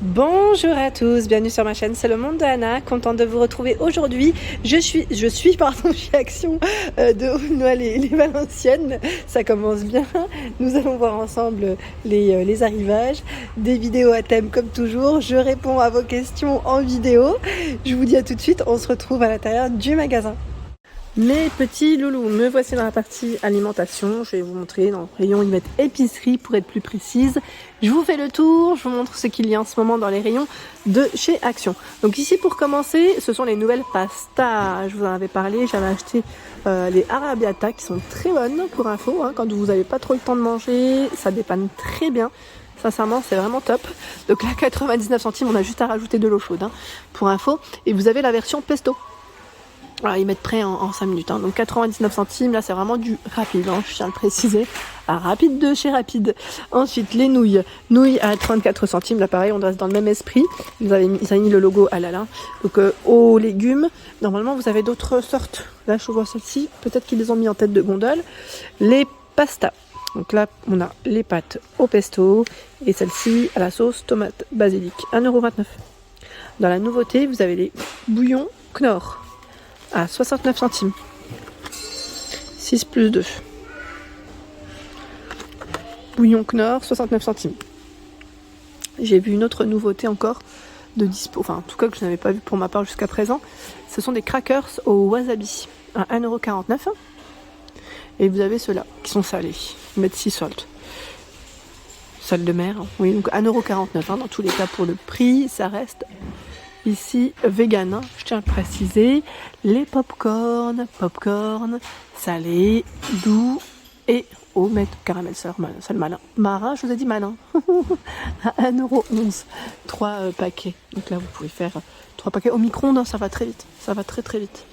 Bonjour à tous, bienvenue sur ma chaîne, c'est le monde de Anna, contente de vous retrouver aujourd'hui. Je suis chez Action de Noël les Valenciennes, ça commence bien. Nous allons voir ensemble les arrivages, des vidéos à thème comme toujours. Je réponds à vos questions en vidéo. Je vous dis à tout de suite, on se retrouve à l'intérieur du magasin. Mes petits loulous, me voici dans la partie alimentation. Je vais vous montrer dans le rayon, ils mettent épicerie pour être plus précise. Je vous fais le tour, je vous montre ce qu'il y a en ce moment dans les rayons de chez Action. Donc ici pour commencer, ce sont les nouvelles pastas. Je vous en avais parlé, j'avais acheté les arrabbiata qui sont très bonnes pour info. Quand vous n'avez pas trop le temps de manger, ça dépanne très bien. Sincèrement, c'est vraiment top. Donc là, 99 centimes, on a juste à rajouter de l'eau chaude pour info. Et vous avez la version pesto. Alors, ils mettent prêt en 5 minutes. Donc 99 centimes, là c'est vraiment du rapide, je tiens à le préciser. Rapide de chez Rapide. Ensuite, les nouilles. Nouilles à 34 centimes, là pareil, on reste dans le même esprit. Ils avaient mis le logo Halal. Donc aux légumes, normalement vous avez d'autres sortes. Là je vois celle-ci, peut-être qu'ils les ont mis en tête de gondole. Les pastas. Donc là on a les pâtes au pesto et celle-ci à la sauce tomate basilic, 1,29 €. Dans la nouveauté, vous avez les bouillons Knorr à 69 centimes. 6 plus 2. Bouillon Knorr, 69 centimes. J'ai vu une autre nouveauté encore de dispo, enfin en tout cas que je n'avais pas vu pour ma part jusqu'à présent. Ce sont des crackers au wasabi à 1,49 €. Et vous avez ceux-là qui sont salés. Ils mettent 6 salt. Sel de mer. Oui, donc 1,49 € dans tous les cas pour le prix. Ça reste ici vegan, je tiens à le préciser. Les popcorn salés, doux et au mettre caramel sel malin. Marin, je vous ai dit malin. À 1,11 €. 3 paquets. Donc là, vous pouvez faire 3 paquets au micro-ondes, ça va très vite. Ça va très vite.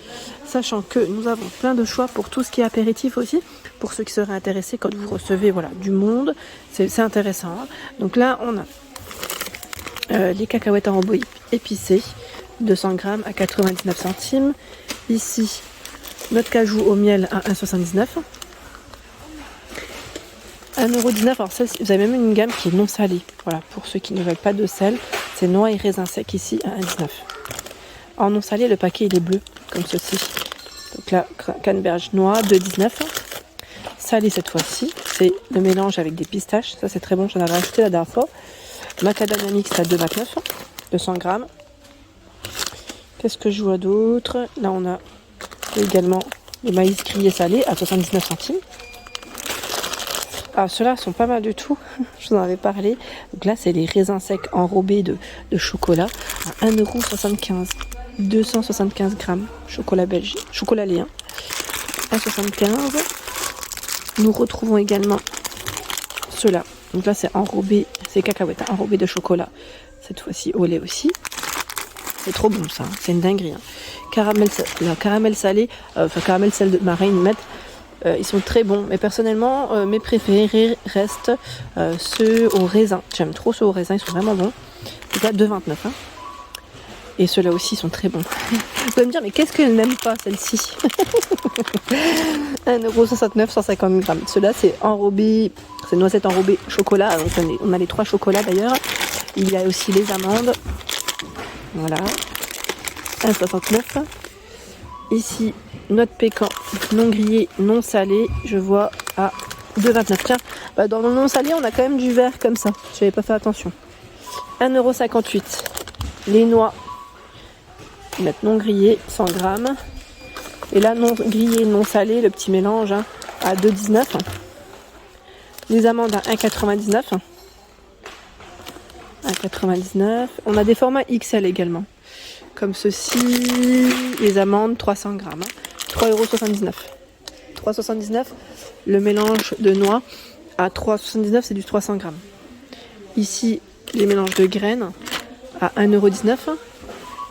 Sachant que nous avons plein de choix pour tout ce qui est apéritif aussi. Pour ceux qui seraient intéressés quand vous recevez du monde. C'est intéressant. Donc là, on a les cacahuètes enrobées épicées, 200 grammes à 99 centimes. Ici, notre cajou au miel à 1,79 €. 1,19 €. Alors ça, vous avez même une gamme qui est non salée. Voilà, pour ceux qui ne veulent pas de sel, c'est noix et raisin sec ici à 1,19 €. En non salé, le paquet il est bleu, comme ceci. Donc là, canneberge noix, 2,19 €. Salé cette fois-ci, c'est le mélange avec des pistaches. Ça c'est très bon, j'en avais acheté la dernière fois. Macadamia mixte à 2,29 €, 200 grammes. Qu'est-ce que je vois d'autre? Là, on a également le maïs grillé salé à 79 centimes. Alors, ceux-là sont pas mal du tout. Je vous en avais parlé. Donc là, c'est les raisins secs enrobés de chocolat à 1,75 €. 275 grammes. Chocolat belge. Chocolat lait. 1,75 €. Nous retrouvons également ceux-là. Donc là, c'est enrobé. C'est cacahuètes enrobées de chocolat. Cette fois-ci au lait aussi. C'est trop bon ça, c'est une dinguerie. Caramel salé, caramel sel de marin, ils mettent. Ils sont très bons. Mais personnellement, mes préférés restent ceux au raisin. J'aime trop ceux au raisin, ils sont vraiment bons. Donc là, 2,29 €. Et ceux-là aussi sont très bons. Vous pouvez me dire, mais qu'est-ce qu'elle n'aime pas celle-ci? 1,69 €, 150 grammes. Ceux-là, c'est enrobé, c'est noisette enrobée chocolat. Donc on a les 3 chocolats d'ailleurs. Il y a aussi les amandes. Voilà. 1,69 €. Ici, noix de pécan non grillé, non salé. Je vois à 2,29 €. Tiens, dans le non salé, on a quand même du vert comme ça. Je n'avais pas fait attention. 1,58 €. Les noix. Mettre non grillé, 100 grammes. Et là, non grillé, non salé, le petit mélange à 2,19 €. Les amandes à 1,99 €. 1,99 €. On a des formats XL également. Comme ceci, les amandes, 300 grammes. 3,79 €. 3,79 €. Le mélange de noix à 3,79 €, c'est du 300 grammes. Ici, les mélanges de graines à 1,19 €.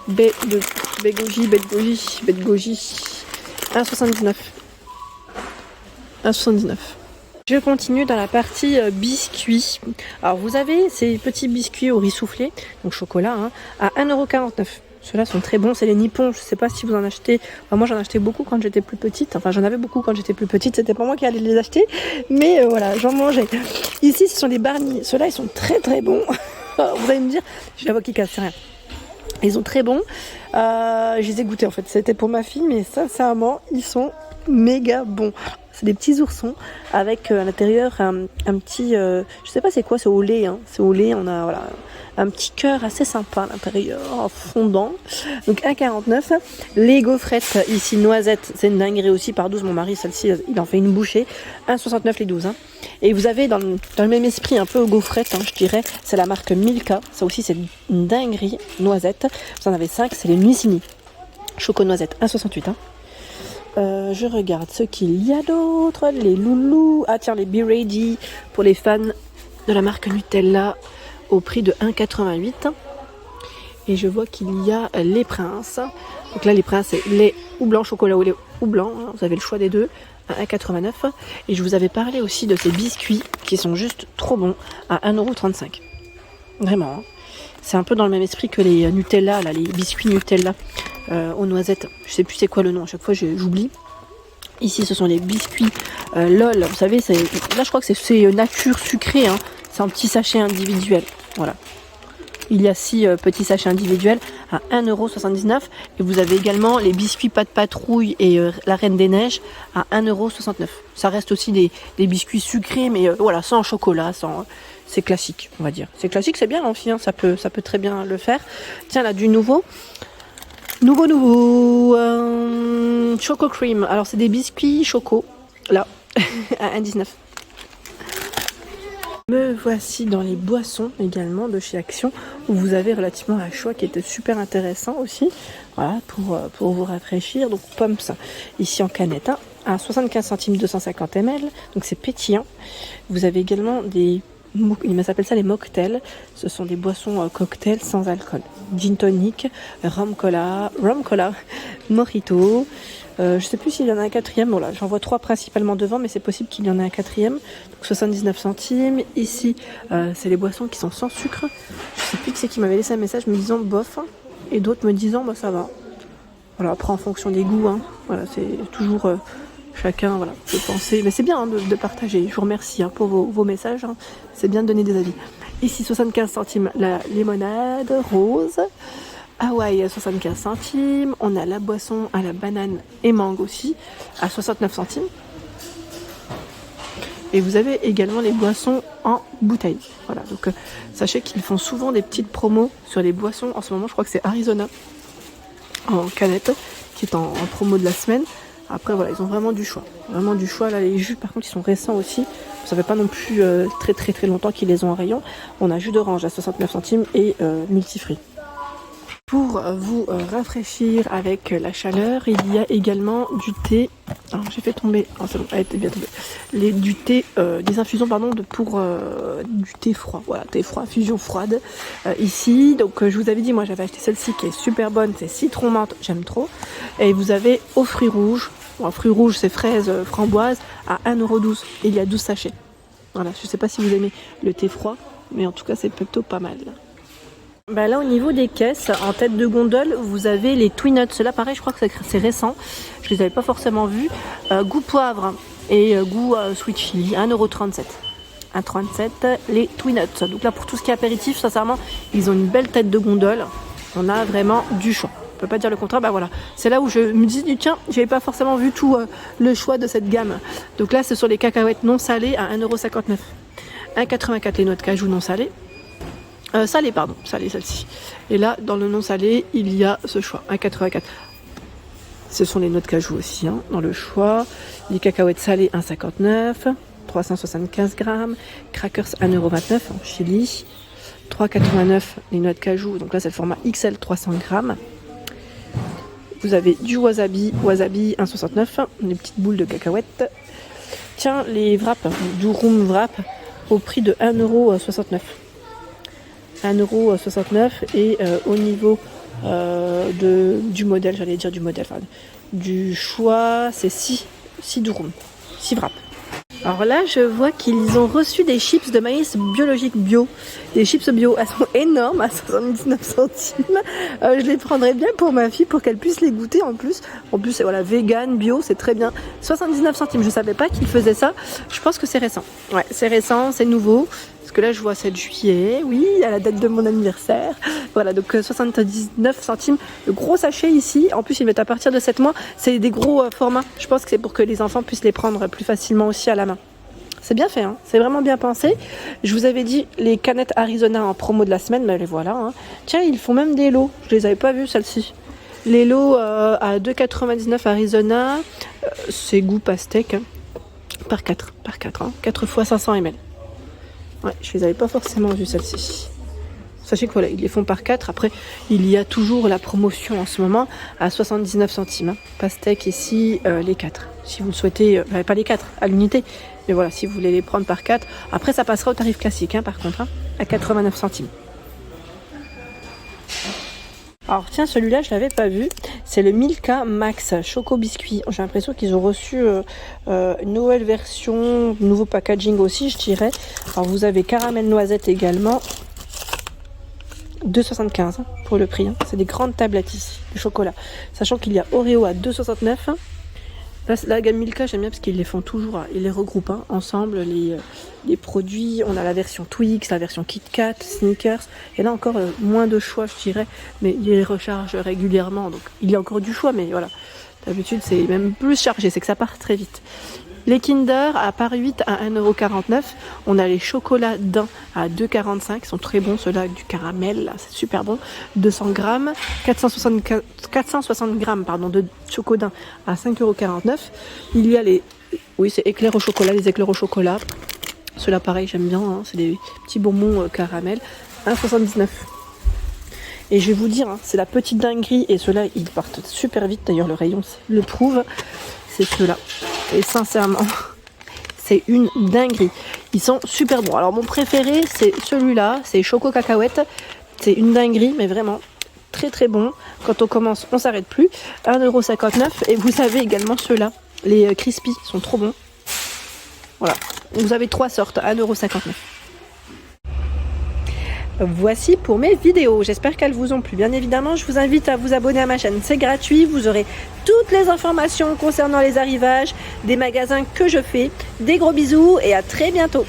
Bégoji, 1,79 €. 1,79 €. Je continue dans la partie biscuits. Alors vous avez ces petits biscuits au riz soufflé, donc chocolat, à 1,49 €. Ceux-là sont très bons, c'est les nippons. Je ne sais pas si vous en achetez. Enfin, moi j'en achetais beaucoup quand j'étais plus petite. Enfin j'en avais beaucoup quand j'étais plus petite. C'était pas moi qui allais les acheter. Mais voilà, j'en mangeais. Ici ce sont les barnis. Ceux-là ils sont très très bons. Vous allez me dire, j'ai la voix qui casse, c'est rien. Ils sont très bons. Je les ai goûtés en fait. C'était pour ma fille, mais sincèrement, ils sont méga bons. C'est des petits oursons avec à l'intérieur un petit, je sais pas c'est quoi, c'est au lait. Hein. C'est au lait. On a voilà un petit cœur assez sympa à l'intérieur, fondant. Donc 1,49. Les gaufrettes ici noisettes, c'est une dinguerie aussi par 12. Mon mari, celle-ci, il en fait une bouchée. 1,69 les 12. Hein. Et vous avez dans le même esprit un peu gaufrette, hein, je dirais, c'est la marque Milka. Ça aussi c'est une dinguerie noisette. Vous en avez 5, c'est les Nuissini. Choco noisette 1,68. Hein. Je regarde ce qu'il y a d'autre. Les loulous. Ah tiens, les Be Ready pour les fans de la marque Nutella au prix de 1,88. Et je vois qu'il y a les princes. Donc là, les princes, c'est lait ou blanc, chocolat ou lait ou blanc. Hein. Vous avez le choix des deux à 1,89. Et je vous avais parlé aussi de ces biscuits qui sont juste trop bons à 1,35 €. Vraiment. Hein. C'est un peu dans le même esprit que les Nutella, là, les biscuits Nutella aux noisettes. Je sais plus c'est quoi le nom, à chaque fois j'oublie. Ici ce sont les biscuits LOL. Vous savez, là je crois que c'est nature sucrée. Hein. C'est un petit sachet individuel. Voilà. Il y a 6 petits sachets individuels à 1,79 €. Et vous avez également les biscuits Pas de Patrouille et la Reine des Neiges à 1,69 €. Ça reste aussi des biscuits sucrés, mais voilà, sans chocolat, sans... c'est classique, on va dire. C'est classique, c'est bien aussi, hein, ça peut très bien le faire. Tiens, là, du nouveau. Nouveau. Choco Cream. Alors, c'est des biscuits choco, là, à 1,19 €. Me voici dans les boissons également de chez Action, où vous avez relativement un choix qui était super intéressant aussi. Voilà, pour vous rafraîchir. Donc, Pumps, ici en canette, hein, à 75 centimes 250 ml. Donc, c'est pétillant. Vous avez également il s'appelle ça les mocktails. Ce sont des boissons cocktails sans alcool. Gin tonic, rum cola, mojito. Je sais plus s'il y en a un quatrième. Bon là, j'en vois 3 principalement devant, mais c'est possible qu'il y en ait un quatrième. Donc 79 centimes. Ici, c'est les boissons qui sont sans sucre. Je sais plus qui c'est qui m'avait laissé un message me disant bof, et d'autres me disant bah ça va. Voilà, après en fonction des goûts, hein. Voilà, c'est toujours chacun voilà, peut penser. Mais c'est bien hein, de partager. Je vous remercie hein, pour vos messages. Hein. C'est bien de donner des avis. Ici, 75 centimes la limonade rose. Hawaï, 75 centimes. On a la boisson à la banane et mangue aussi, à 69 centimes. Et vous avez également les boissons en bouteille. Voilà, donc sachez qu'ils font souvent des petites promos sur les boissons. En ce moment, je crois que c'est Arizona en canette qui est en promo de la semaine. Après voilà, ils ont vraiment du choix. Vraiment du choix. Là, les jus par contre ils sont récents aussi. Ça fait pas non plus très longtemps qu'ils les ont en rayon. On a jus d'orange à 69 centimes et multifruits. Pour vous rafraîchir avec la chaleur, il y a également du thé. Alors j'ai fait tomber, c'est bon, elle était bien tombée. Du thé, des infusions pardon, pour du thé froid. Voilà, thé froid, fusion froide. Ici, donc je vous avais dit, moi j'avais acheté celle-ci qui est super bonne, c'est citron menthe, j'aime trop. Et vous avez aux fruits rouges. Bon, fruits rouges, c'est fraises, framboises à 1,12 €. Il y a 12 sachets. Voilà, je sais pas si vous aimez le thé froid, mais en tout cas c'est plutôt pas mal. Bah là au niveau des caisses, en tête de gondole, vous avez les Twinuts. Là pareil, je crois que c'est récent. Je les avais pas forcément vus. Goût poivre et goût sweet chili, 1,37 €. 1,37 les Twinuts. Donc là pour tout ce qui est apéritif, sincèrement, ils ont une belle tête de gondole. On a vraiment du choix. On peut pas dire le contraire. Bah voilà, c'est là où je me dis tiens, j'avais pas forcément vu tout le choix de cette gamme. Donc là, ce sont les cacahuètes non salées à 1,59 €. 1,84 € les noix de cajou non salées. Salé, pardon, salé celle-ci. Et là, dans le non salé, il y a ce choix, 1,84 €. Ce sont les noix de cajou aussi, hein, dans le choix. Les cacahuètes salées, 1,59 €, 375 grammes. Crackers, 1,29 € en Chili. 3,89 € les noix de cajou, donc là c'est le format XL, 300 grammes. Vous avez du wasabi, 1,69 €, les petites boules de cacahuètes. Tiens, les wraps, du room wrap, au prix de 1,69 €. 1,69 € et au niveau du modèle, du choix, c'est 6 durum, 6 wraps. Alors là, je vois qu'ils ont reçu des chips de maïs biologique bio. Des chips bio, elles sont énormes à 79 centimes. Je les prendrais bien pour ma fille pour qu'elle puisse les goûter en plus. En plus, c'est voilà, vegan, bio, c'est très bien. 79 centimes, je savais pas qu'ils faisaient ça. Je pense que c'est récent. Ouais, c'est récent, c'est nouveau. Parce que là, je vois 7 juillet, oui, à la date de mon anniversaire. Voilà, donc 79 centimes. Le gros sachet ici, en plus, ils mettent à partir de 7 mois. C'est des gros formats. Je pense que c'est pour que les enfants puissent les prendre plus facilement aussi à la main. C'est bien fait, hein, c'est vraiment bien pensé. Je vous avais dit les canettes Arizona en promo de la semaine, mais les voilà. Hein. Tiens, ils font même des lots. Je les avais pas vus, celles-ci. Les lots à 2,99 Arizona, c'est goût pastèque. Hein. Par 4, hein, 4 fois 500 ml. Ouais, je les avais pas forcément vues celles-ci. Sachez que voilà, ils les font par 4. Après, il y a toujours la promotion en ce moment à 79 centimes. Hein. Pastèque ici, les 4. Si vous le souhaitez, pas les 4, à l'unité. Mais voilà, si vous voulez les prendre par 4. Après, ça passera au tarif classique, hein, par contre, hein, à 89 centimes. Alors tiens, celui-là, je l'avais pas vu. C'est le Milka Max Choco Biscuit. J'ai l'impression qu'ils ont reçu une nouvelle version, nouveau packaging aussi, je dirais. Alors vous avez caramel noisette également. 2,75 hein, pour le prix. Hein. C'est des grandes tablettes ici, de chocolat. Sachant qu'il y a Oreo à 2,69. Hein. Là, la gamme Milka, j'aime bien parce qu'ils les font toujours, ils les regroupent hein, ensemble, les produits. On a la version Twix, la version Kit Kat, Snickers. Et là encore, moins de choix, je dirais. Mais ils les rechargent régulièrement. Donc, il y a encore du choix, mais voilà. D'habitude, c'est même plus chargé. C'est que ça part très vite. Les Kinder, à part 8 à 1,49 €. On a les chocolats Daim à 2,45 €. Ils sont très bons, ceux-là avec du caramel. Là, c'est super bon. 200 grammes. 460 grammes de chocolat à 5,49 €. Il y a les... Oui, c'est éclairs au chocolat, les éclairs au chocolat. Ceux-là, pareil, j'aime bien. Hein, c'est des petits bonbons caramel. 1,79 €. Et je vais vous dire, hein, c'est la petite dinguerie. Et ceux-là, ils partent super vite. D'ailleurs, le rayon le prouve. C'est ceux-là. Et sincèrement, c'est une dinguerie. Ils sont super bons. Alors mon préféré, c'est celui-là. C'est Choco Cacahuète. C'est une dinguerie, mais vraiment très très bon. Quand on commence, on s'arrête plus. 1,59 €. Et vous avez également ceux-là. Les Crispy sont trop bons. Voilà. Vous avez 3 sortes. 1,59 €. Voici pour mes vidéos, j'espère qu'elles vous ont plu. Bien évidemment, je vous invite à vous abonner à ma chaîne, c'est gratuit. Vous aurez toutes les informations concernant les arrivages, des magasins que je fais. Des gros bisous et à très bientôt.